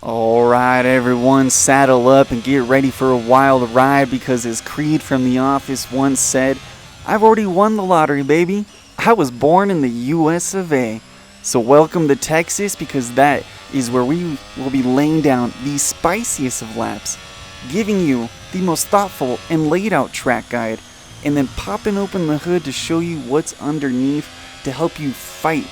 Alright everyone, saddle up and get ready for a wild ride because as Creed from The Office once said, I've already won the lottery, baby. I was born in the US of A. So welcome to Texas because that is where we will be laying down the spiciest of laps, giving you the most thoughtful and laid out track guide, and then popping open the hood to show you what's underneath to help you fight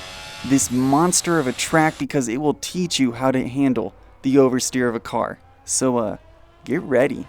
this monster of a track because it will teach you how to handle the oversteer of a car. So, get ready.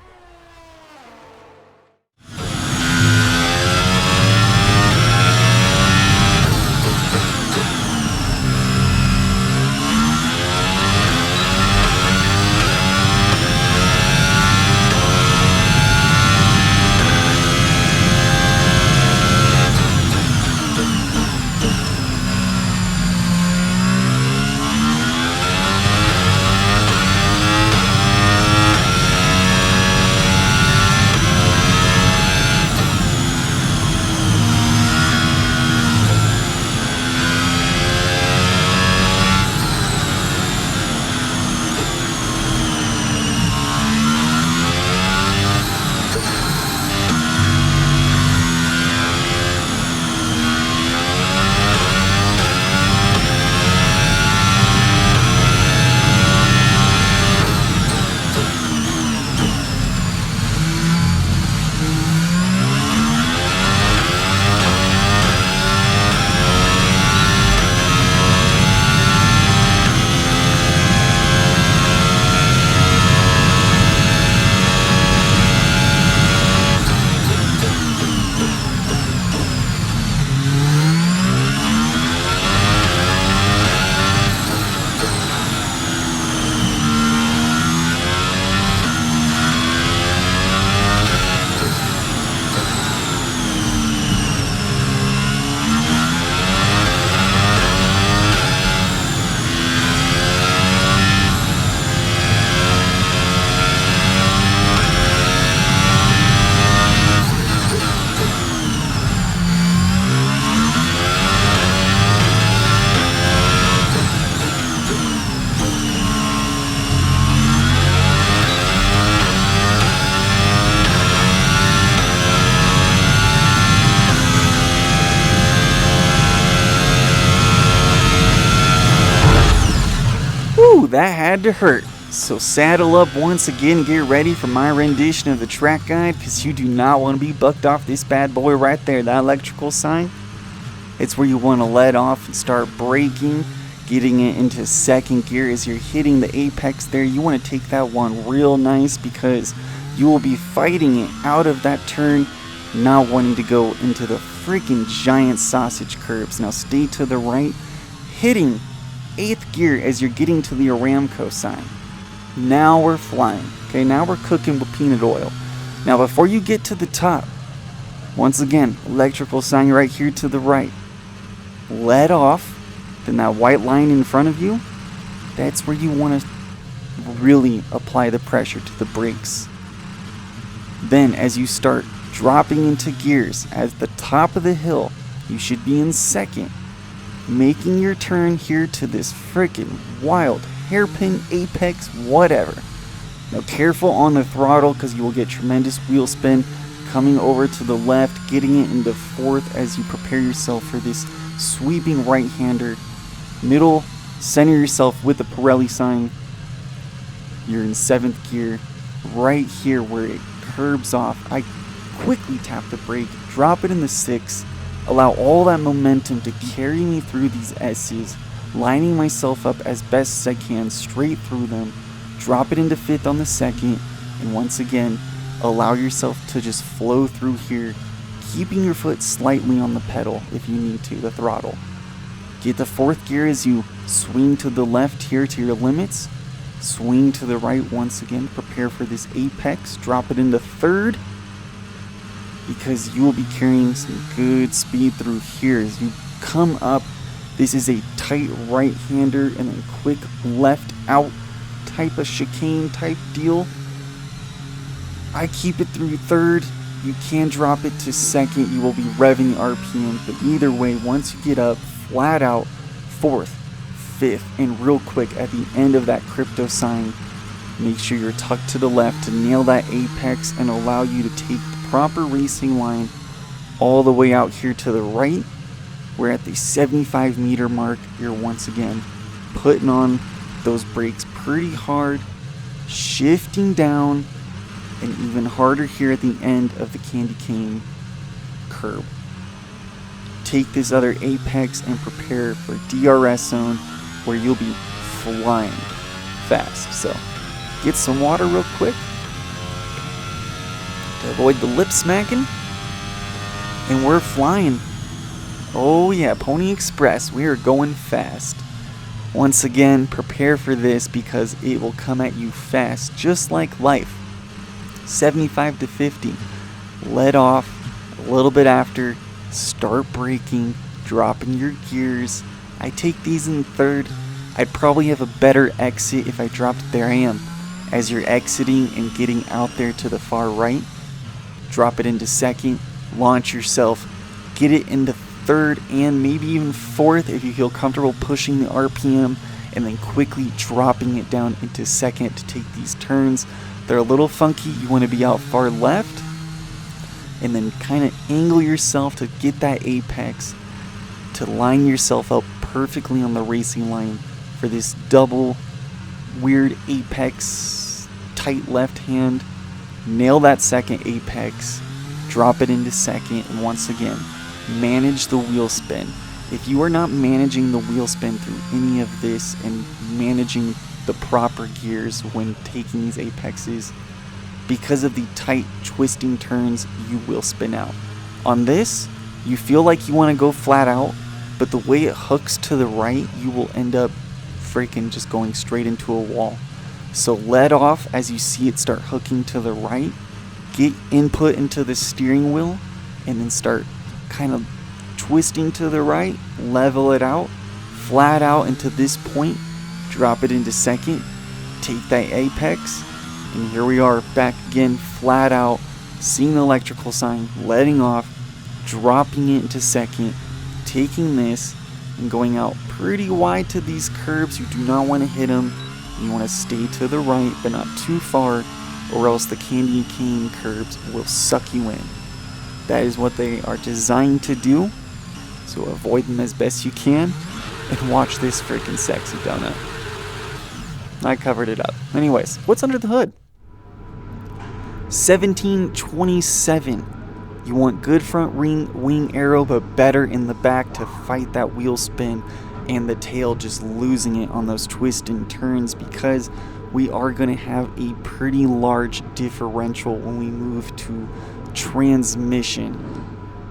Whew, that had to hurt. So saddle up once again, get ready for my rendition of the track guide because you do not want to be bucked off this bad boy right there, that electrical sign. It's where you want to let off and start braking, getting it into second gear as you're hitting the apex there. You want to take that one real nice because you will be fighting it out of that turn, not wanting to go into the freaking giant sausage curbs. Now stay to the right, hitting 8th gear as you're getting to the Aramco sign. Now we're flying. Okay, now we're cooking with peanut oil. Now before you get to the top, once again, electrical sign right here to the right. Let off, then that white line in front of you, that's where you want to really apply the pressure to the brakes. Then as you start dropping into gears at the top of the hill, you should be in second, making your turn here to this freaking wild hairpin apex whatever. Now careful on the throttle because you will get tremendous wheel spin coming over to the left, getting it into fourth as you prepare yourself for this sweeping right-hander. Middle, center yourself with the Pirelli sign. You're in 7th gear. Right here where it curbs off, I quickly tap the brake, drop it in the 6th, allow all that momentum to carry me through these S's, lining myself up as best as I can straight through them, drop it into 5th on the 2nd, and once again, allow yourself to just flow through here, keeping your foot slightly on the pedal if you need to, the throttle. Get to 4th gear as you swing to the left here to your limits, swing to the right once again, prepare for this apex, drop it into 3rd, because you will be carrying some good speed through here as you come up. This is a tight right-hander and then quick left out type of chicane type deal. I keep it through 3rd. You can drop it to 2nd. You will be revving RPM, but either way, once you get up, flat out 4th, 5th. And real quick, at the end of that crypto sign, make sure you're tucked to the left to nail that apex and allow you to take the proper racing line all the way out here to the right. We're at the 75-meter mark. You're once again putting on those brakes pretty hard, shifting down, and even harder here at the end of the candy cane curb. Take this other apex and prepare for DRS zone where you'll be flying fast. So get some water real quick to avoid the lip smacking, and we're flying. Oh yeah, Pony Express, we are going fast. Once again, prepare for this because it will come at you fast, just like life. 75 to 50. Let off a little bit after, start braking, dropping your gears. I take these in third. I'd probably have a better exit if I dropped. There I am. As you're exiting and getting out there to the far right, drop it into second, launch yourself, get it into third and maybe even fourth if you feel comfortable pushing the RPM, and then quickly dropping it down into second to take these turns. They're a little funky. You want to be out far left and then kind of angle yourself to get that apex to line yourself up perfectly on the racing line for this double weird apex, tight left hand. Nail that second apex, drop it into second, and once again manage the wheel spin. If you are not managing the wheel spin through any of this and managing the proper gears when taking these apexes, because of the tight twisting turns, you will spin out. On this, you feel like you want to go flat out, but the way it hooks to the right, you will end up freaking just going straight into a wall. So let off as you see it start hooking to the right, get input into the steering wheel, and then start kind of twisting to the right, level it out, flat out into this point, drop it into second, take that apex, and here we are back again, flat out, seeing the electrical sign, letting off, dropping it into second, taking this and going out pretty wide to these curbs. You do not want to hit them. You want to stay to the right but not too far, or else the candy cane curbs will suck you in. That is what they are designed to do, so avoid them as best you can and watch this freaking sexy donut. I covered it up. Anyways, what's under the hood? 1727. You want good front wing arrow, but better in the back to fight that wheel spin and the tail just losing it on those twists and turns, because we are going to have a pretty large differential when we move to transmission.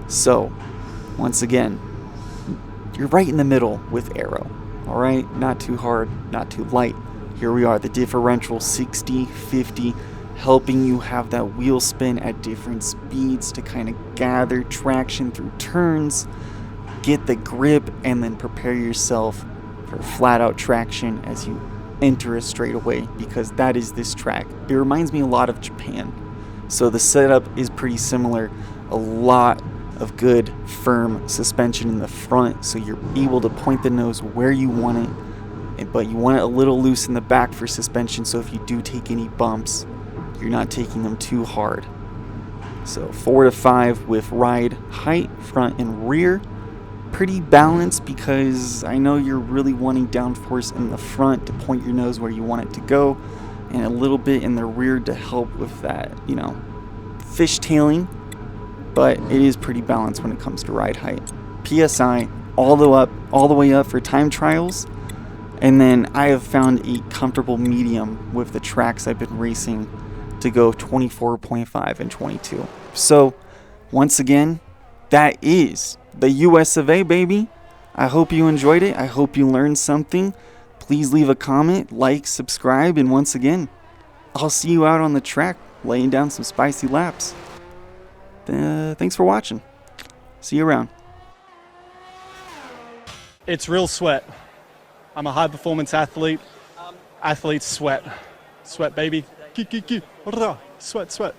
So, once again, you're right in the middle with arrow. Alright, not too hard, not too light. Here we are, the differential 60, 50, helping you have that wheel spin at different speeds to kind of gather traction through turns, get the grip, and then prepare yourself for flat out traction as you enter a straightaway, because that is this track. It reminds me a lot of Japan. So the setup is pretty similar. A lot of good firm suspension in the front, so you're able to point the nose where you want it, but you want it a little loose in the back for suspension, so if you do take any bumps, you're not taking them too hard. So 4 to 5 with ride height, front and rear. Pretty balanced, because I know you're really wanting downforce in the front to point your nose where you want it to go, and a little bit in the rear to help with that, fishtailing, but it is pretty balanced when it comes to ride height. PSI all the way up for time trials, and then I have found a comfortable medium with the tracks I've been racing to go 24.5 and 22. So once again, that is the US of A, baby. I hope you enjoyed it. I hope you learned something. Please leave a comment, like, subscribe, and once again, I'll see you out on the track laying down some spicy laps. Thanks for watching. See you around. It's real sweat. I'm a high performance athlete. Athletes sweat. Sweat, baby. Sweat, sweat.